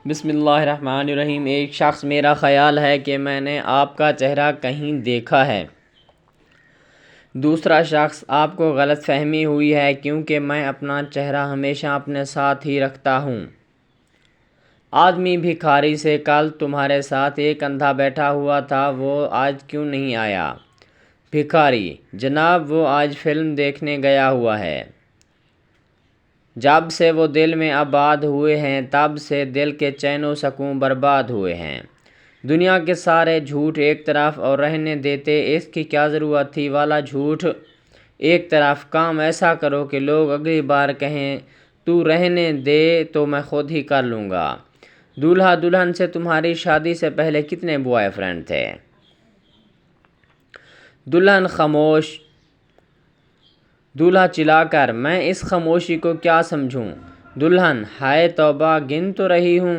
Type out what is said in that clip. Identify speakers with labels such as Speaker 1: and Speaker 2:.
Speaker 1: بسم اللہ الرحمن الرحیم۔ ایک شخص، میرا خیال ہے کہ میں نے آپ کا چہرہ کہیں دیکھا ہے۔ دوسرا شخص، آپ کو غلط فہمی ہوئی ہے کیونکہ میں اپنا چہرہ ہمیشہ اپنے ساتھ ہی رکھتا ہوں۔ آدمی، بھکاری سے کل تمہارے ساتھ ایک اندھا بیٹھا ہوا تھا، وہ آج کیوں نہیں آیا؟ بھکاری: جناب، وہ آج فلم دیکھنے گیا ہوا ہے۔ جب سے وہ دل میں آباد ہوئے ہیں تب سے دل کے چین و سکون برباد ہوئے ہیں۔ دنیا کے سارے جھوٹ ایک طرف اور رہنے دیتے اس کی کیا ضرورت تھی والا جھوٹ ایک طرف۔ کام ایسا کرو کہ لوگ اگلی بار کہیں تو رہنے دے تو میں خود ہی کر لوں گا۔ دولہا دلہن سے تمہاری شادی سے پہلے کتنے بوائے فرینڈ تھے؟ دلہن خاموش۔ دولہا چلا کر: میں اس خاموشی کو کیا سمجھوں؟ دلہن: ہائے توبہ، گن تو رہی ہوں۔